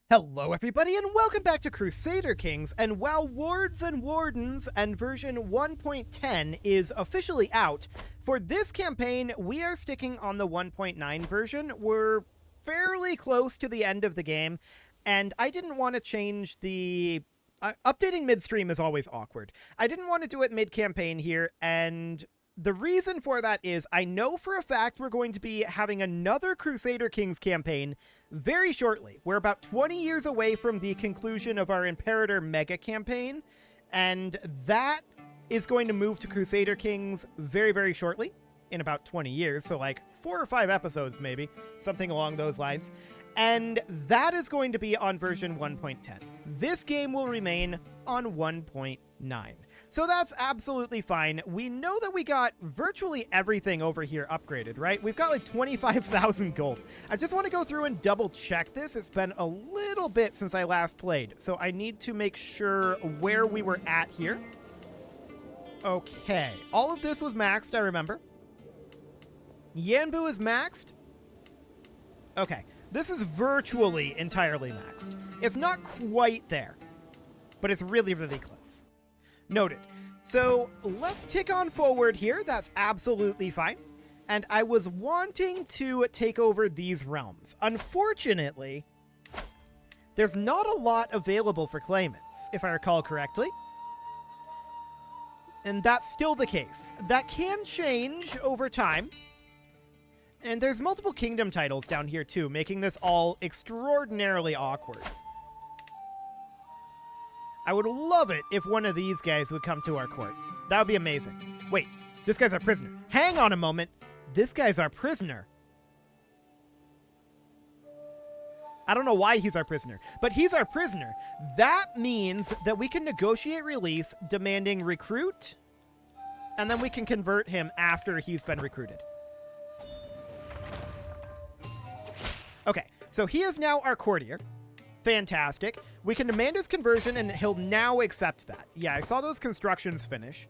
Hello everybody and welcome back to Crusader Kings, and while Wards and Wardens and version 1.10 is officially out, for this campaign we are sticking on the 1.9 version. We're fairly close to the end of the game, and I didn't want to change the... updating midstream is always awkward. I didn't want to do it mid-campaign here, and the reason for that is I know for a fact we're going to be having another Crusader Kings campaign very shortly. We're about 20 years away from the conclusion of our Imperator Mega campaign, and that is going to move to Crusader Kings very, very shortly, in about 20 years, so like 4 or 5 episodes maybe, something along those lines. And that is going to be on version 1.10. This game will remain on 1.9. So that's absolutely fine. We know that we got virtually everything over here upgraded, right? We've got like 25,000 gold. I just want to go through and double check this. It's been a little bit since I last played, so I need to make sure where we were at here. Okay, all of this was maxed, I remember. Yanbu is maxed. Okay, this is virtually entirely maxed. It's not quite there, but it's really, really close. Noted. So let's tick on forward here. That's absolutely fine. And I was wanting to take over these realms. Unfortunately, there's not a lot available for claimants, if I recall correctly. And that's still the case. That can change over time. And there's multiple kingdom titles down here too, making this all extraordinarily awkward. I would love it if one of these guys would come to our court. That would be amazing. Wait, this guy's our prisoner. Hang on a moment. This guy's our prisoner. I don't know why he's our prisoner, but he's our prisoner. That means that we can negotiate release demanding recruit, and then we can convert him after he's been recruited. Okay, so he is now our courtier. Fantastic. We can demand his conversion, and he'll now accept that. Yeah, I saw those constructions finish.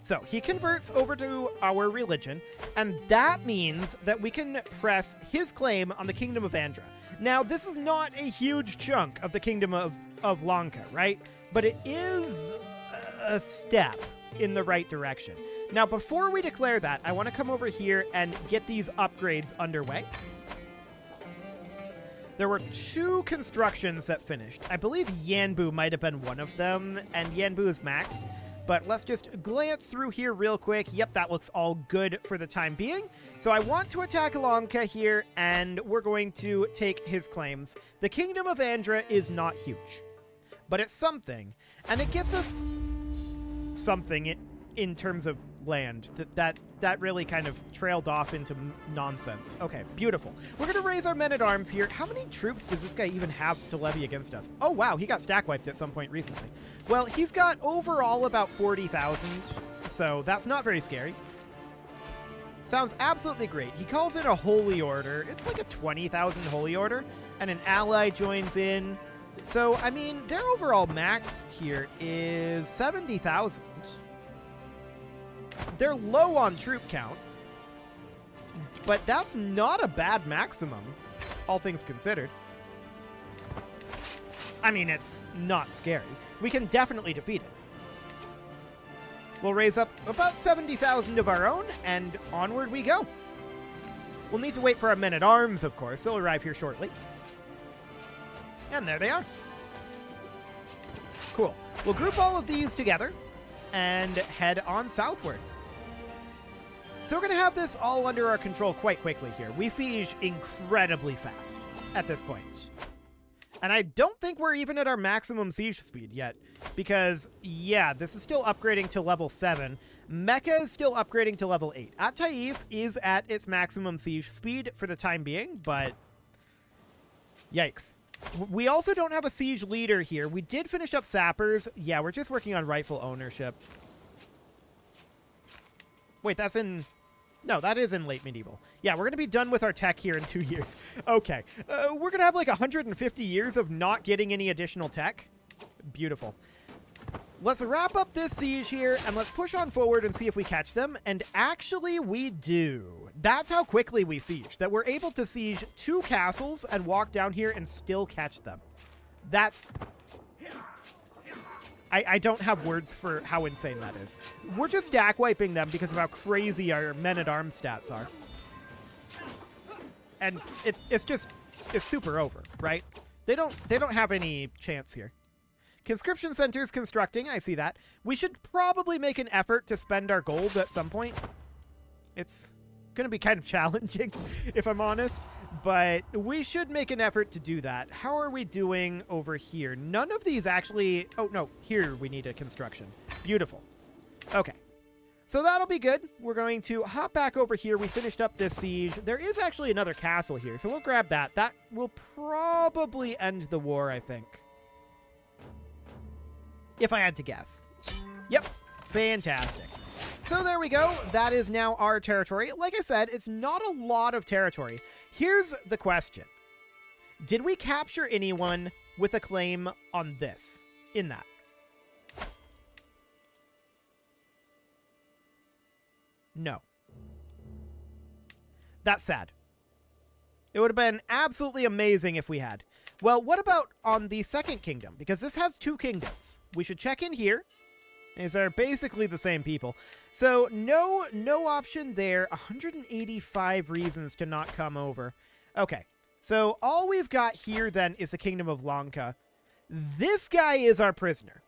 So he converts over to our religion, and that means that we can press his claim on the Kingdom of Andra. Now, this is not a huge chunk of the Kingdom of Lanka, right? But it is a step in the right direction. Now, before we declare that, I want to come over here and get these upgrades underway. There were 2 constructions that finished. I believe Yanbu might have been one of them, and Yanbu is maxed. But let's just glance through here real quick. Yep, that looks all good for the time being. So I want to attack Lanka here, and we're going to take his claims. The Kingdom of Andra is not huge, but it's something, and it gets us something in terms of land. That really kind of trailed off into nonsense. Okay, beautiful. We're going to raise our men-at-arms here. How many troops does this guy even have to levy against us? Oh, wow, he got stack-wiped at some point recently. Well, he's got overall about 40,000, so that's not very scary. Sounds absolutely great. He calls in a holy order. It's like a 20,000 holy order, and an ally joins in. So, I mean, their overall max here is 70,000. They're low on troop count, but that's not a bad maximum, all things considered. I mean, it's not scary. We can definitely defeat it. We'll raise up about 70,000 of our own, and onward we go. We'll need to wait for our men-at-arms, of course. They'll arrive here shortly. And there they are. Cool. We'll group all of these together and head on southward. So we're going to have this all under our control quite quickly here. We siege incredibly fast at this point. And I don't think we're even at our maximum siege speed yet, because, yeah, this is still upgrading to level 7. Mecca is still upgrading to level 8. At-Taif is at its maximum siege speed for the time being, but yikes. We also don't have a siege leader here. We did finish up sappers. Yeah, we're just working on rightful ownership. Wait, that's in... No, that is in late medieval. Yeah, we're going to be done with our tech here in 2 years. Okay. We're going to have like 150 years of not getting any additional tech. Beautiful. Let's wrap up this siege here, and let's push on forward and see if we catch them. And actually, we do. That's how quickly we siege, that we're able to siege 2 castles and walk down here and still catch them. That's... I don't have words for how insane that is. We're just stack wiping them because of how crazy our men-at-arms stats are. And it's super over, right? They don't have any chance here. Conscription centers constructing, I see that. We should probably make an effort to spend our gold at some point. It's going to be kind of challenging, if I'm honest, but we should make an effort to do that. How are we doing over here? None of these actually... Oh, no, here we need a construction. Beautiful. Okay. So that'll be good. We're going to hop back over here. We finished up this siege. There is actually another castle here, so we'll grab that. That will probably end the war, I think. If I had to guess. Yep. Fantastic. So there we go. That is now our territory. Like I said, it's not a lot of territory. Here's the question. Did we capture anyone with a claim on this? In that? No. That's sad. It would have been absolutely amazing if we had. Well, what about on the second kingdom? Because this has 2 kingdoms. We should check in here. These are basically the same people. So no option there. 185 reasons to not come over. Okay. So all we've got here then is the Kingdom of Lanka. This guy is our prisoner.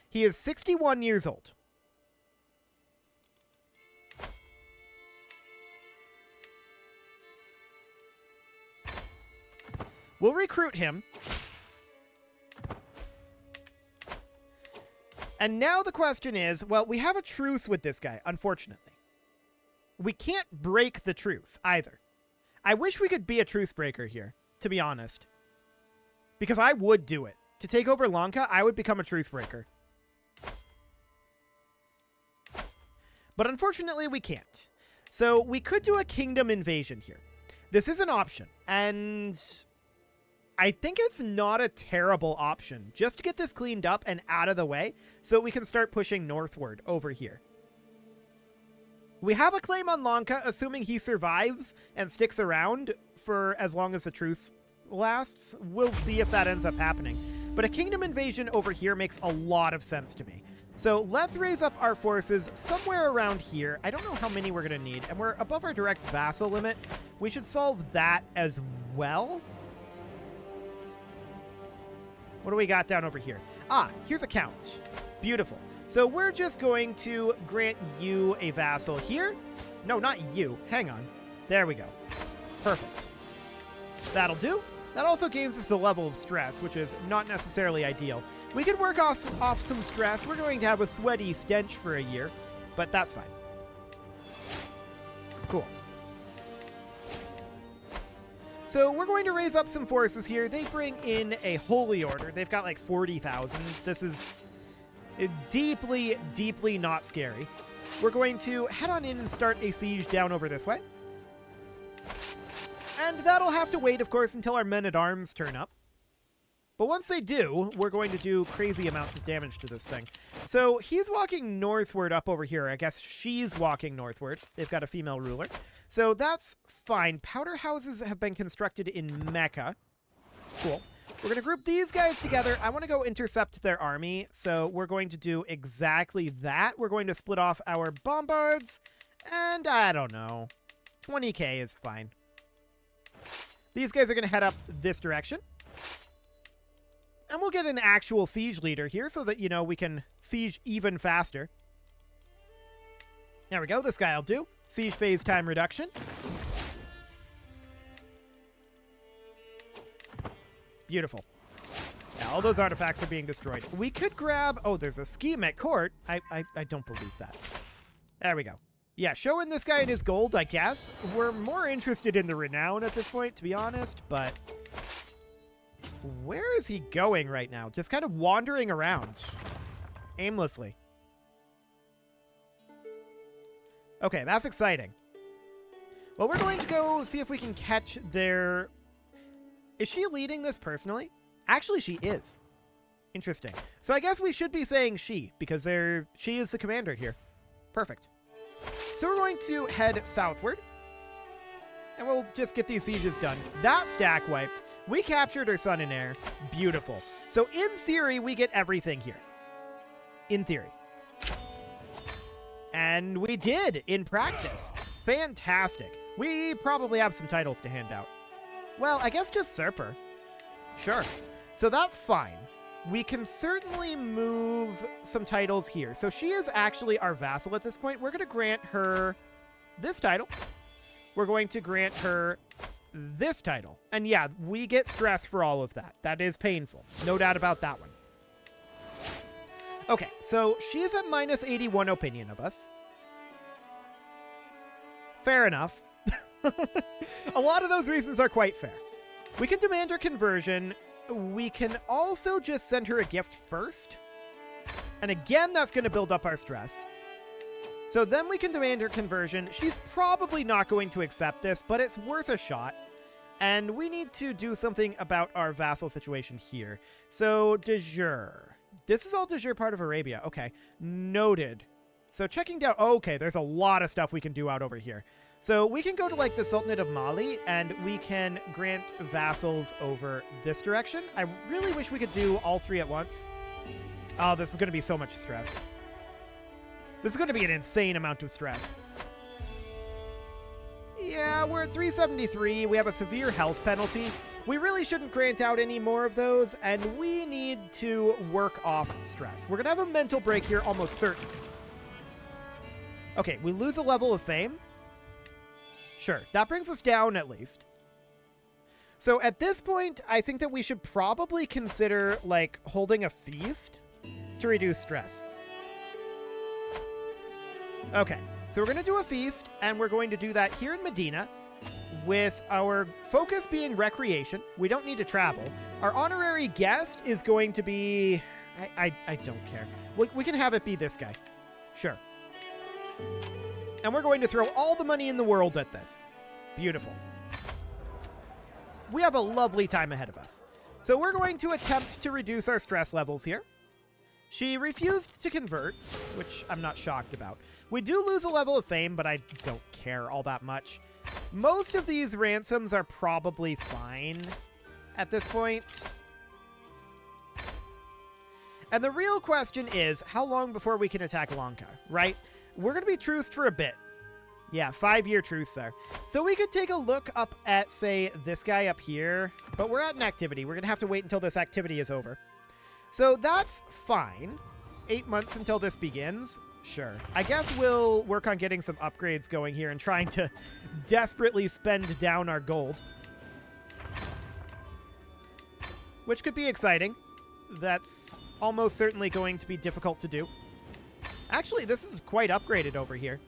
He is 61 years old. We'll recruit him. And now the question is, well, we have a truce with this guy, unfortunately. We can't break the truce either. I wish we could be a truce breaker here, to be honest. Because I would do it. To take over Lanka, I would become a truce breaker. But unfortunately, we can't. So we could do a kingdom invasion here. This is an option, and I think it's not a terrible option just to get this cleaned up and out of the way so we can start pushing northward over here. We have a claim on Lanka, assuming he survives and sticks around for as long as the truce lasts. We'll see if that ends up happening. But a kingdom invasion over here makes a lot of sense to me. So let's raise up our forces somewhere around here. I don't know how many we're going to need, and we're above our direct vassal limit. We should solve that as well. What do we got down over here? Ah, here's a count. Beautiful. So we're just going to grant you a vassal here. No, not you. Hang on. There we go. Perfect. That'll do. That also gains us a level of stress, which is not necessarily ideal. We could work off some stress. We're going to have a sweaty stench for a year, but that's fine. Cool. So we're going to raise up some forces here. They bring in a holy order. They've got like 40,000. This is deeply, deeply not scary. We're going to head on in and start a siege down over this way. And that'll have to wait, of course, until our men-at-arms turn up. But once they do, we're going to do crazy amounts of damage to this thing. So he's walking northward up over here. I guess she's walking northward. They've got a female ruler. So that's fine. Powder houses have been constructed in Mecca. Cool. We're going to group these guys together. I want to go intercept their army. So we're going to do exactly that. We're going to split off our bombards. And I don't know. 20k is fine. These guys are going to head up this direction. And we'll get an actual siege leader here so that, you know, we can siege even faster. There we go. This guy will do. Siege phase time reduction. Beautiful. Yeah, all those artifacts are being destroyed. We could grab... Oh, there's a scheme at court. I don't believe that. There we go. Yeah, showing this guy in his gold, I guess. We're more interested in the renown at this point, to be honest, but... Where is he going right now? Just kind of wandering around. Aimlessly. Okay, that's exciting. Well, we're going to go see if we can catch their... Is she leading this personally? Actually, she is. Interesting. So I guess we should be saying she, because she is the commander here. Perfect. So we're going to head southward. And we'll just get these sieges done. That stack wiped. We captured her son and heir. Beautiful. So in theory, we get everything here. In theory. And we did in practice. Fantastic. We probably have some titles to hand out. Well, I guess just Serper. Sure. So that's fine. We can certainly move some titles here. So she is actually our vassal at this point. We're going to grant her this title. We're going to grant her this title. And yeah, we get stress for all of that. That is painful. No doubt about that one. Okay, so she is at minus 81 opinion of us. Fair enough. A lot of those reasons are quite fair. We can demand her conversion. We can also just send her a gift first. And again, that's going to build up our stress. So then we can demand her conversion. She's probably not going to accept this, but it's worth a shot. And we need to do something about our vassal situation here. So, de jure. This is all de jure part of Arabia. Okay, noted. So checking down... Oh, okay, there's a lot of stuff we can do out over here. So we can go to, like, the Sultanate of Mali, and we can grant vassals over this direction. I really wish we could do all three at once. Oh, this is going to be so much stress. This is going to be an insane amount of stress. Yeah, we're at 373. We have a severe health penalty. We really shouldn't grant out any more of those, and we need to work off stress. We're going to have a mental break here, almost certain. Okay, we lose a level of fame. Sure, that brings us down at least. So at this point, I think that we should probably consider, like, holding a feast to reduce stress. Okay, so we're going to do a feast, and we're going to do that here in Medina, with our focus being recreation. We don't need to travel. Our honorary guest is going to be... I don't care. We can have it be this guy. Sure. And we're going to throw all the money in the world at this. Beautiful. We have a lovely time ahead of us. So we're going to attempt to reduce our stress levels here. She refused to convert, which I'm not shocked about. We do lose a level of fame, but I don't care all that much. Most of these ransoms are probably fine at this point. And the real question is, how long before we can attack Lanka, right? We're going to be truced for a bit. Yeah, 5-year truce there. So we could take a look up at, say, this guy up here, but we're at an activity. We're going to have to wait until this activity is over. So that's fine. 8 months until this begins. Sure. I guess we'll work on getting some upgrades going here and trying to desperately spend down our gold. Which could be exciting. That's almost certainly going to be difficult to do. Actually, this is quite upgraded over here.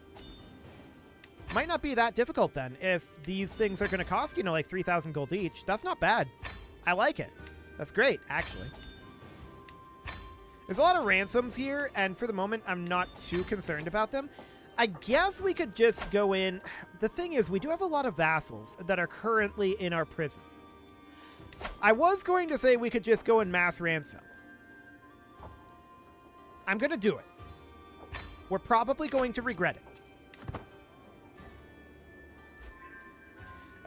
Might not be that difficult then, if these things are going to cost, you know, like 3,000 gold each. That's not bad. I like it. That's great, actually. There's a lot of ransoms here, and for the moment, I'm not too concerned about them. I guess we could just go in... The thing is, we do have a lot of vassals that are currently in our prison. I was going to say we could just go and mass ransom. I'm going to do it. We're probably going to regret it.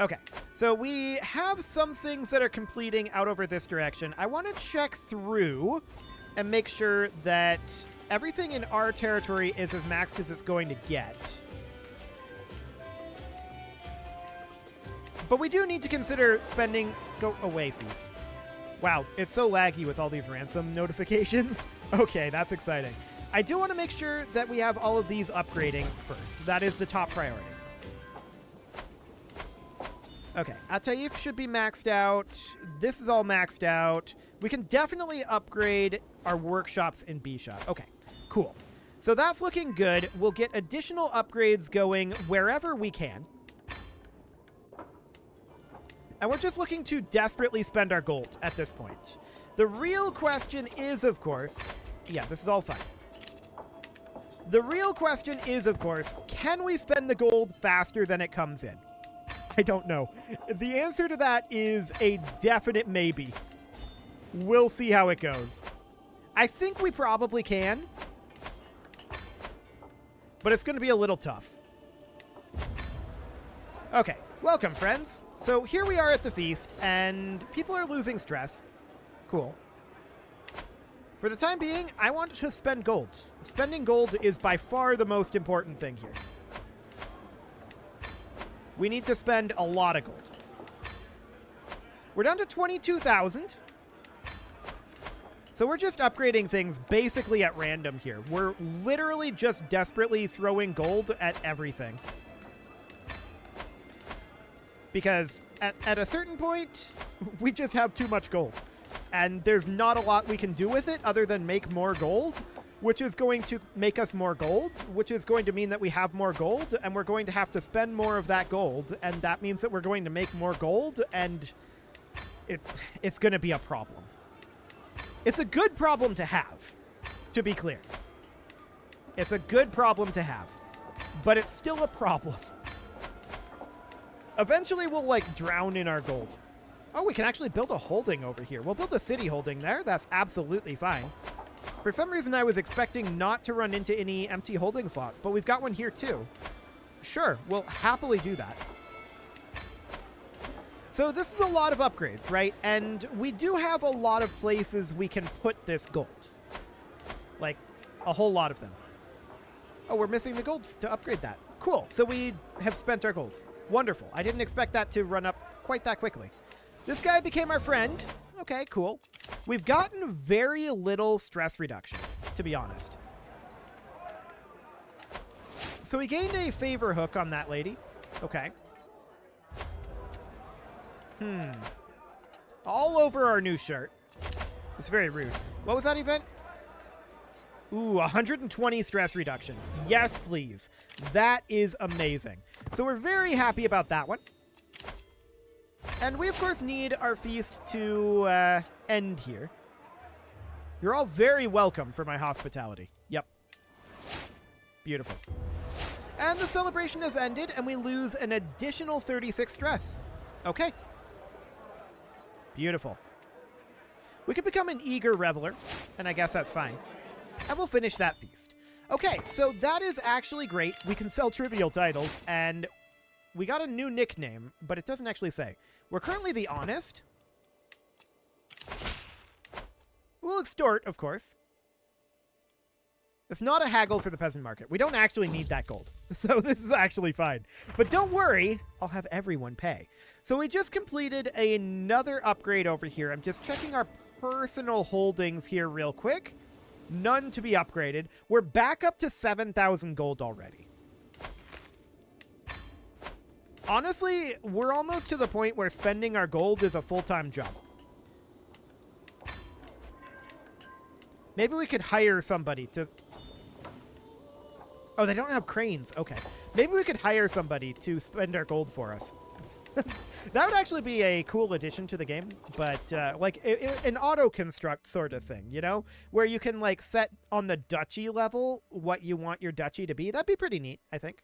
Okay, so we have some things that are completing out over this direction. I want to check through and make sure that everything in our territory is as maxed as it's going to get. But we do need to consider spending... Go away, feast. Wow, it's so laggy with all these ransom notifications. Okay, that's exciting. I do want to make sure that we have all of these upgrading first. That is the top priority. Okay, Ataif should be maxed out. This is all maxed out. We can definitely upgrade our workshops in Bishop. Okay, cool. So that's looking good. We'll get additional upgrades going wherever we can. And we're just looking to desperately spend our gold at this point. The real question is, of course... Yeah, this is all fine. The real question is, of course, can we spend the gold faster than it comes in? I don't know. The answer to that is a definite maybe. We'll see how it goes. I think we probably can. But it's going to be a little tough. Okay, welcome, friends. So here we are at the feast, and people are losing stress. Cool. For the time being, I want to spend gold. Spending gold is by far the most important thing here. We need to spend a lot of gold. We're down to 22,000. So we're just upgrading things basically at random here. We're literally just desperately throwing gold at everything. Because at a certain point, we just have too much gold. And there's not a lot we can do with it other than make more gold, which is going to make us more gold, which is going to mean that we have more gold, and we're going to have to spend more of that gold, and that means that we're going to make more gold, and it's going to be a problem. It's a good problem to have, to be clear. It's a good problem to have, but it's still a problem. Eventually, we'll, like, drown in our gold. Oh, we can actually build a holding over here. We'll build a city holding there. That's absolutely fine. For some reason, I was expecting not to run into any empty holding slots, but we've got one here, too. Sure, we'll happily do that. So this is a lot of upgrades, right? And we do have a lot of places we can put this gold. Like, a whole lot of them. Oh, we're missing the gold to upgrade that. Cool. So we have spent our gold. Wonderful. I didn't expect that to run up quite that quickly. This guy became our friend. Okay, cool. We've gotten very little stress reduction, to be honest. So we gained a favor hook on that lady. Okay. All over our new shirt. It's very rude. What was that event? Ooh, 120 stress reduction. Yes, please. That is amazing. So we're very happy about that one. And we, of course, need our feast to end here. You're all very welcome for my hospitality. Yep. Beautiful. And the celebration has ended, and we lose an additional 36 stress. Okay. Beautiful. We could become an eager reveler, and I guess that's fine. And we'll finish that feast. Okay, so that is actually great. We can sell trivial titles, and we got a new nickname, but it doesn't actually say. We're currently the Honest. We'll extort, of course. It's not a haggle for the peasant market. We don't actually need that gold. So this is actually fine. But don't worry, I'll have everyone pay. So we just completed another upgrade over here. I'm just checking our personal holdings here real quick. None to be upgraded. We're back up to 7,000 gold already. Honestly, we're almost to the point where spending our gold is a full-time job. Maybe we could hire somebody to... Oh, they don't have cranes. Okay. Maybe we could hire somebody to spend our gold for us. That would actually be a cool addition to the game, but like an auto-construct sort of thing, you know? Where you can like set on the duchy level what you want your duchy to be. That'd be pretty neat, I think.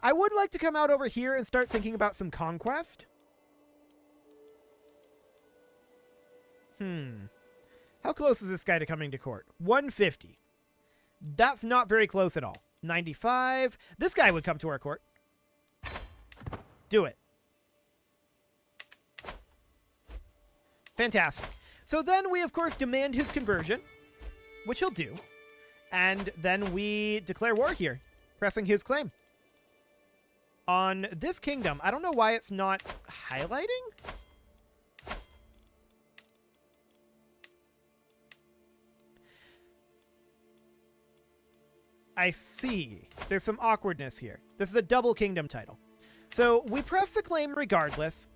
I would like to come out over here and start thinking about some conquest. How close is this guy to coming to court? 150. That's not very close at all. 95. This guy would come to our court. Do it. Fantastic. So then we, of course, demand his conversion, which he'll do. And then we declare war here, pressing his claim. On this kingdom, I don't know why it's not highlighting. I see. There's some awkwardness here. This is a double kingdom title. So we press the claim regardless,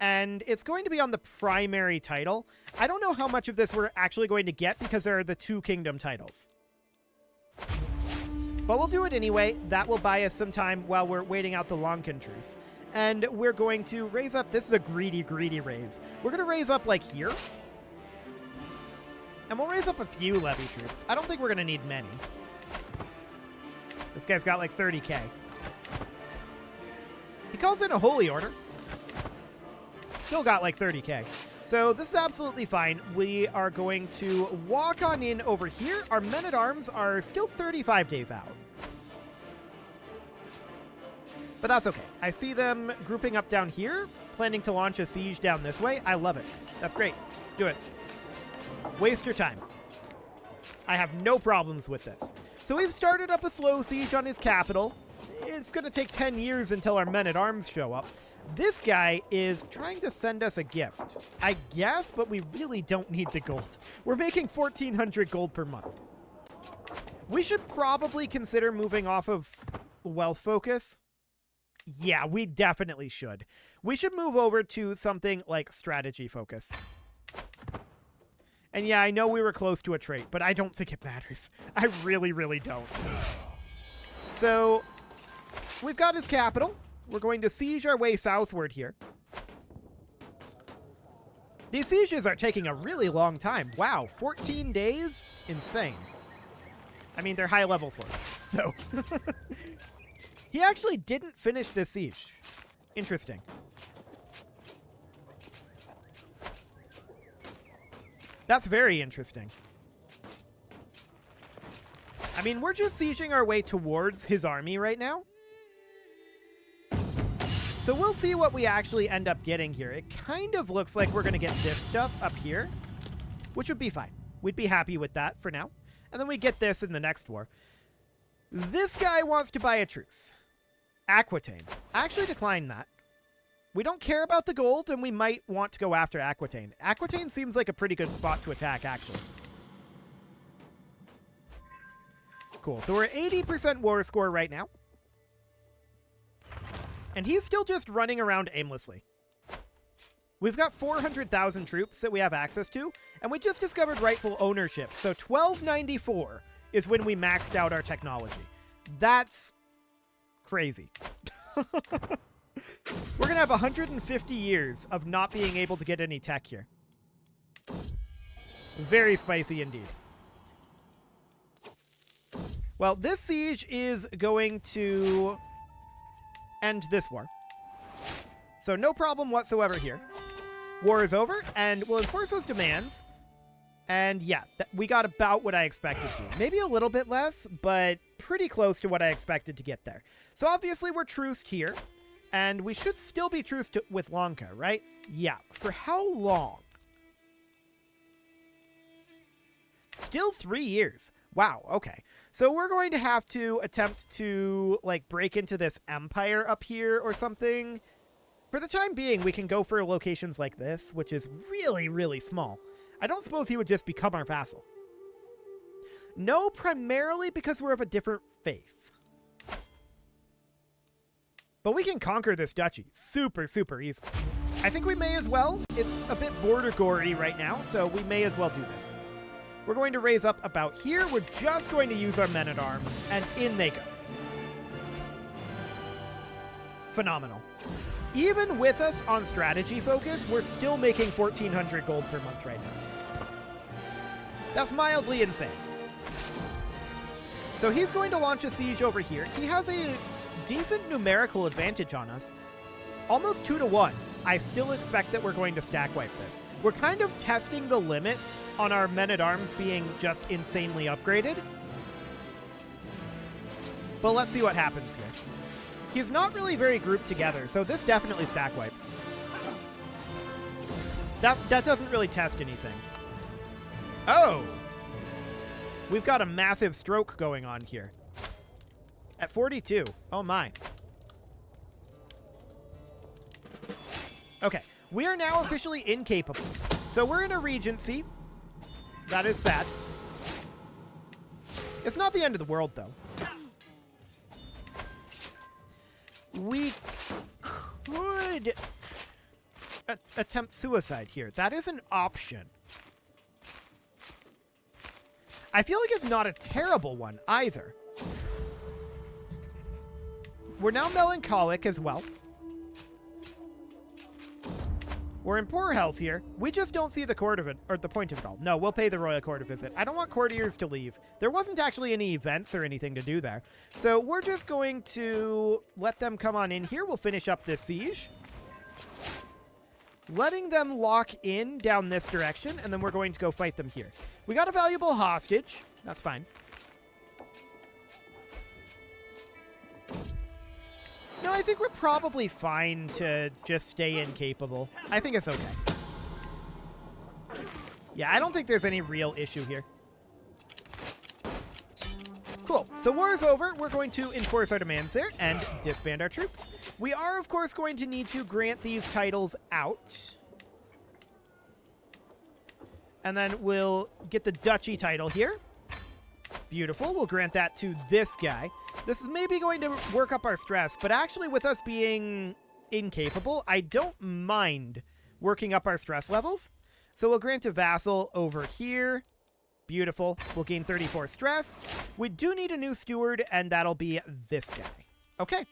and it's going to be on the primary title. I don't know how much of this we're actually going to get because there are the two kingdom titles. But we'll do it anyway. That will buy us some time while we're waiting out the Lankan truce. And we're going to raise up... This is a greedy, greedy raise. We're going to raise up, like, here. And we'll raise up a few levy troops. I don't think we're going to need many. This guy's got, like, 30k. He calls in a holy order. Still got, like, 30k. So this is absolutely fine. We are going to walk on in over here. Our men-at-arms are still 35 days out. But that's okay. I see them grouping up down here, planning to launch a siege down this way. I love it. That's great. Do it. Waste your time. I have no problems with this. So we've started up a slow siege on his capital. It's going to take 10 years until our men-at-arms show up. This guy is trying to send us a gift, I guess, but we really don't need the gold. We're making 1,400 gold per month. We should probably consider moving off of wealth focus. Yeah, we definitely should. We should move over to something like strategy focus. And yeah, I know we were close to a trait, but I don't think it matters. I really, really don't. So, we've got his capital. We're going to siege our way southward here. These sieges are taking a really long time. Wow, 14 days? Insane. I mean, they're high-level forts, so... He actually didn't finish this siege. Interesting. That's very interesting. I mean, we're just sieging our way towards his army right now. So we'll see what we actually end up getting here. It kind of looks like we're going to get this stuff up here, which would be fine. We'd be happy with that for now. And then we get this in the next war. This guy wants to buy a truce. Aquitaine. I actually decline that. We don't care about the gold, and we might want to go after Aquitaine. Aquitaine seems like a pretty good spot to attack, actually. Cool. So we're at 80% war score right now. And he's still just running around aimlessly. We've got 400,000 troops that we have access to, and we just discovered rightful ownership. So 1294 is when we maxed out our technology. That's crazy. We're going to have 150 years of not being able to get any tech here. Very spicy indeed. Well, this siege is going to end this war. So no problem whatsoever here. War is over, and we'll enforce those demands. And yeah, we got about what I expected to. Maybe a little bit less, but pretty close to what I expected to get there. So obviously we're truced here, and we should still be truced with Lanka, right? Yeah. For how long? Still 3 years. Wow, okay. So we're going to have to attempt to, like, break into this empire up here or something. For the time being, we can go for locations like this, which is really, really small. I don't suppose he would just become our vassal. No, primarily because we're of a different faith. But we can conquer this duchy super, super easily. I think we may as well. It's a bit border gory right now, so we may as well do this. We're going to raise up about here. We're just going to use our men-at-arms, and in they go. Phenomenal. Even with us on strategy focus, we're still making 1,400 gold per month right now. That's mildly insane. So he's going to launch a siege over here. He has a decent numerical advantage on us. Almost 2-1. I still expect that we're going to stack wipe this. We're kind of testing the limits on our men-at-arms being just insanely upgraded. But let's see what happens here. He's not really very grouped together, so this definitely stack wipes. That doesn't really test anything. Oh! We've got a massive stroke going on here. At 42. Oh my. Okay, we are now officially incapable. So we're in a Regency. That is sad. It's not the end of the world, though. We could attempt suicide here. That is an option. I feel like it's not a terrible one, either. We're now melancholic as well. We're in poor health here. We just don't see the court of it, or the point of it all. No, we'll pay the royal court a visit. I don't want courtiers to leave. There wasn't actually any events or anything to do there. So we're just going to let them come on in here. We'll finish up this siege. Letting them lock in down this direction, and then we're going to go fight them here. We got a valuable hostage. That's fine. No, I think we're probably fine to just stay incapable. I think it's okay. Yeah, I don't think there's any real issue here. Cool. So war is over. We're going to enforce our demands there and disband our troops. We are, of course, going to need to grant these titles out. And then we'll get the duchy title here. Beautiful. We'll grant that to this guy. This is maybe going to work up our stress, but actually with us being incapable, I don't mind working up our stress levels. So we'll grant a vassal over here. Beautiful. We'll gain 34 stress. We do need a new steward, and that'll be this guy. Okay.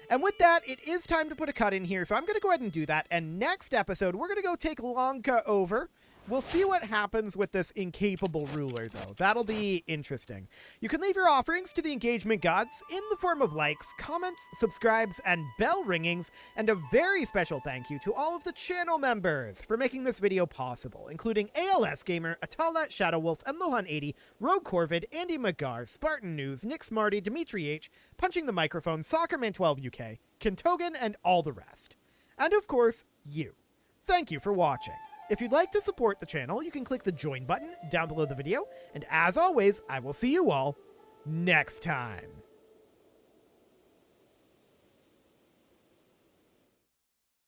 And with that, it is time to put a cut in here, so I'm going to go ahead and do that. And next episode, we're going to go take Lanka over. We'll see what happens with this incapable ruler, though. That'll be interesting. You can leave your offerings to the engagement gods in the form of likes, comments, subscribes, and bell ringings. And a very special thank you to all of the channel members for making this video possible, including ALS Gamer, Atalnet, Shadowwolf, and Lohan80, Rogue Corvid, Andy McGar, Spartan News, Nick Smarty, Dimitri H, Punching the Microphone, Soccerman12 UK, Kentogan, and all the rest. And of course, you. Thank you for watching. If you'd like to support the channel, you can click the join button down below the video, and as always, I will see you all next time.